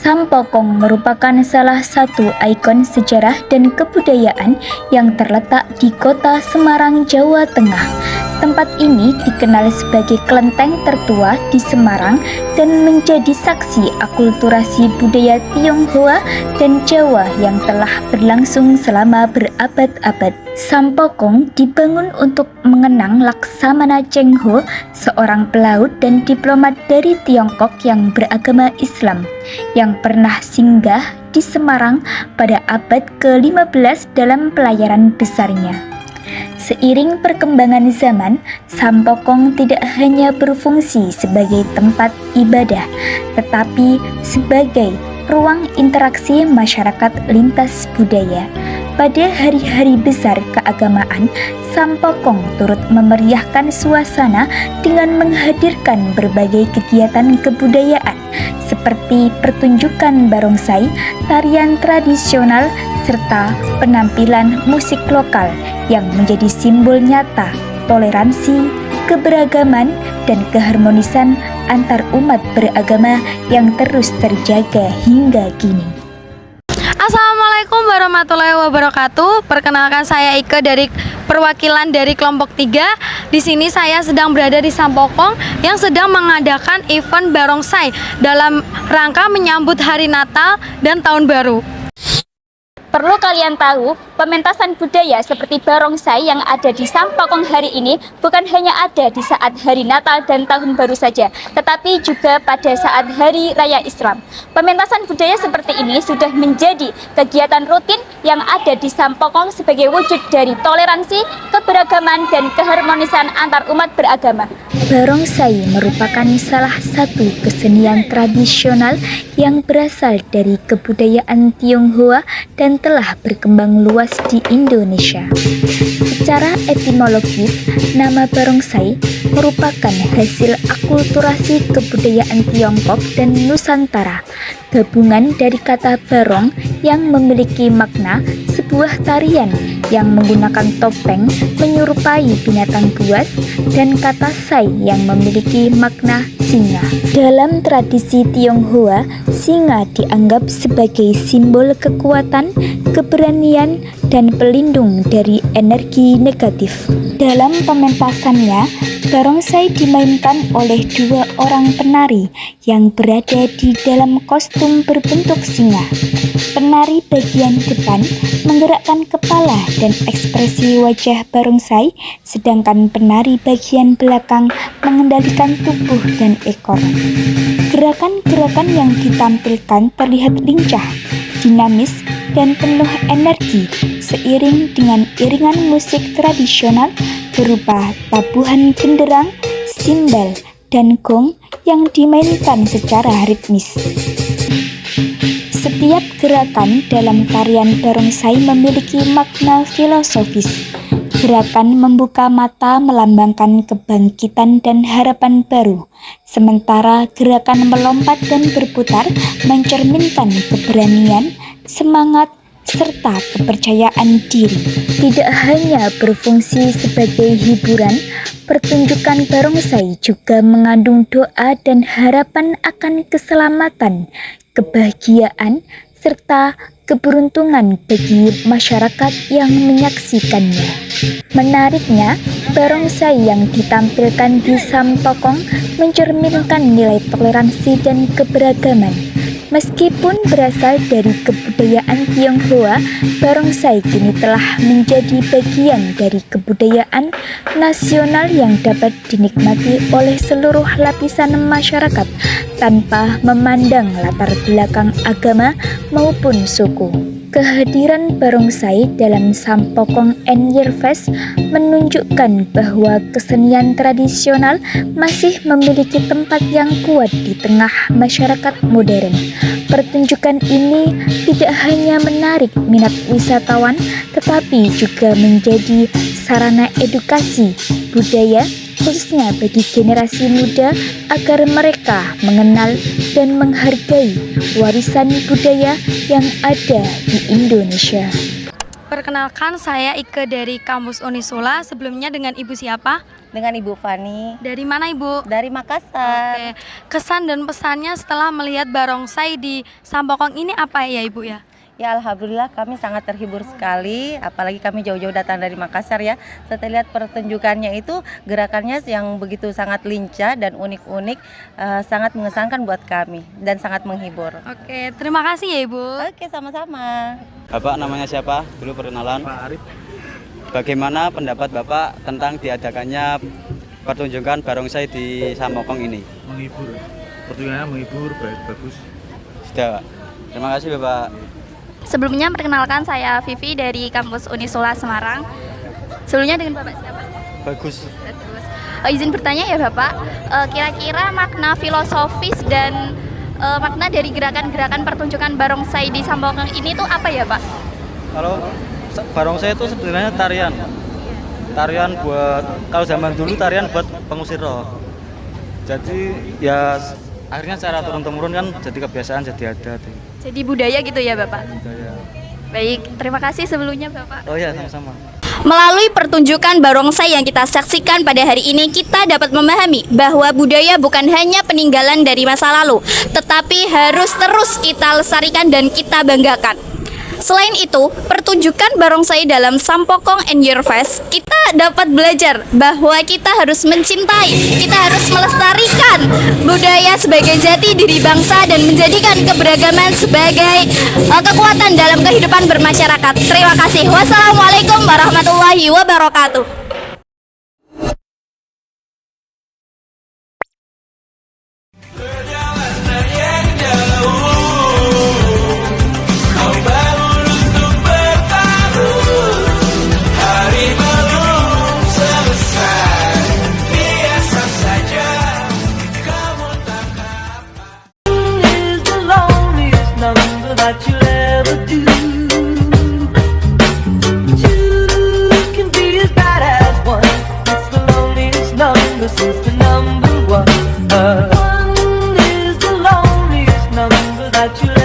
Sampokong merupakan salah satu ikon sejarah dan kebudayaan yang terletak di kota Semarang, Jawa Tengah. Tempat ini dikenal sebagai kelenteng tertua di Semarang dan menjadi saksi akulturasi budaya Tionghoa dan Jawa yang telah berlangsung selama berabad-abad. Sampokong dibangun untuk mengenang Laksamana Cheng Ho, seorang pelaut dan diplomat dari Tiongkok yang beragama Islam, yang pernah singgah di Semarang pada abad ke-15 dalam pelayaran besarnya. Seiring perkembangan zaman, Sampokong tidak hanya berfungsi sebagai tempat ibadah, tetapi sebagai ruang interaksi masyarakat lintas budaya. Pada hari-hari besar keagamaan, Sampokong turut memeriahkan suasana dengan menghadirkan berbagai kegiatan kebudayaan seperti pertunjukan barongsai, tarian tradisional, serta penampilan musik lokal yang menjadi simbol nyata toleransi, keberagaman, dan keharmonisan antar umat beragama yang terus terjaga hingga kini. Assalamualaikum warahmatullahi wabarakatuh. Perkenalkan, saya Ike dari perwakilan dari kelompok 3. Di sini saya sedang berada di Sampokong yang sedang mengadakan event barongsai dalam rangka menyambut Hari Natal dan Tahun Baru. Perlu kalian tahu, pementasan budaya seperti barongsai yang ada di Sampokong hari ini bukan hanya ada di saat hari Natal dan Tahun Baru saja, tetapi juga pada saat Hari Raya Islam. Pementasan budaya seperti ini sudah menjadi kegiatan rutin yang ada di Sampokong sebagai wujud dari toleransi, keberagaman, dan keharmonisan antar umat beragama. Barongsai merupakan salah satu kesenian tradisional yang berasal dari kebudayaan Tionghoa dan telah berkembang luas di Indonesia. Secara etimologis, nama barongsai merupakan hasil akulturasi kebudayaan Tiongkok dan Nusantara, gabungan dari kata barong yang memiliki makna sebuah tarian yang menggunakan topeng menyerupai binatang buas, dan kata sai yang memiliki makna singa. Dalam tradisi Tionghoa, singa dianggap sebagai simbol kekuatan, keberanian, dan pelindung dari energi negatif. Dalam pementasannya, barongsai dimainkan oleh 2 orang penari yang berada di dalam kostum berbentuk singa. Penari bagian depan menggerakkan kepala dan ekspresi wajah barongsai, sedangkan penari bagian belakang mengendalikan tubuh dan ekor. Gerakan-gerakan yang ditampilkan terlihat lincah, dinamis, dan penuh energi seiring dengan iringan musik tradisional berupa tabuhan genderang, simbal, dan gong yang dimainkan secara ritmis. Setiap gerakan dalam tarian barongsai memiliki makna filosofis. Gerakan membuka mata melambangkan kebangkitan dan harapan baru, sementara gerakan melompat dan berputar mencerminkan keberanian, semangat, serta kepercayaan diri. Tidak hanya berfungsi sebagai hiburan, pertunjukan barongsai juga mengandung doa dan harapan akan keselamatan, kebahagiaan, serta keberuntungan bagi masyarakat yang menyaksikannya. Menariknya, barongsai yang ditampilkan di Sampokong mencerminkan nilai toleransi dan keberagaman. Meskipun berasal dari kebudayaan Tionghoa, barongsai kini telah menjadi bagian dari kebudayaan nasional yang dapat dinikmati oleh seluruh lapisan masyarakat tanpa memandang latar belakang agama maupun suku. Kehadiran barongsai dalam Sampokong Annual Fest menunjukkan bahwa kesenian tradisional masih memiliki tempat yang kuat di tengah masyarakat modern. Pertunjukan ini tidak hanya menarik minat wisatawan, tetapi juga menjadi sarana edukasi budaya, khususnya bagi generasi muda, agar mereka mengenal dan menghargai warisan budaya yang ada di Indonesia. Perkenalkan saya Ike dari kampus Unisula. Sebelumnya dengan Ibu siapa? Dengan Ibu Fani Dari mana Ibu? dari Makassar. Oke. Kesan dan pesannya setelah melihat barongsai di Sampokong ini apa ya Ibu ya? Ya alhamdulillah kami sangat terhibur sekali, apalagi kami jauh-jauh datang dari Makassar ya. Setelah lihat pertunjukannya itu, gerakannya yang begitu sangat lincah dan unik-unik, sangat mengesankan buat kami dan sangat menghibur. Oke, terima kasih ya Ibu. Oke, sama-sama. Bapak namanya siapa? Dulu perkenalan. Pak Arif. Bagaimana pendapat Bapak tentang diadakannya pertunjukan barongsai di Sampokong ini? Menghibur, pertunjukannya menghibur, bagus. Sudah, Pak. Terima kasih Bapak. Sebelumnya perkenalkan saya Vivi dari kampus Unisula Semarang. Sebelumnya dengan Bapak siapa? Bagus. Bagus. Izin bertanya ya Bapak, kira-kira makna filosofis dan makna dari gerakan-gerakan pertunjukan barongsai di Sampokong ini tuh apa ya Pak? Kalau barongsai itu sebenarnya tarian. Tarian buat, kalau zaman dulu tarian buat pengusir roh. Jadi ya akhirnya secara turun-temurun kan jadi kebiasaan, jadi adat. Jadi budaya gitu ya Bapak? Budaya. Baik, terima kasih sebelumnya Bapak. Oh ya, sama-sama. Melalui pertunjukan barongsai yang kita saksikan pada hari ini, kita dapat memahami bahwa budaya bukan hanya peninggalan dari masa lalu, tetapi harus terus kita lestarikan dan kita banggakan. Selain itu, pertunjukan barongsai dalam Sampokong and Your Fest, kita dapat belajar bahwa kita harus mencintai, kita harus melestarikan budaya sebagai jati diri bangsa dan menjadikan keberagaman sebagai kekuatan dalam kehidupan bermasyarakat. Terima kasih. Wassalamualaikum warahmatullahi wabarakatuh. Is the loneliest number that you'll ever do. Two can be as bad as one. It's the loneliest number since the number one. One is the loneliest number that you'll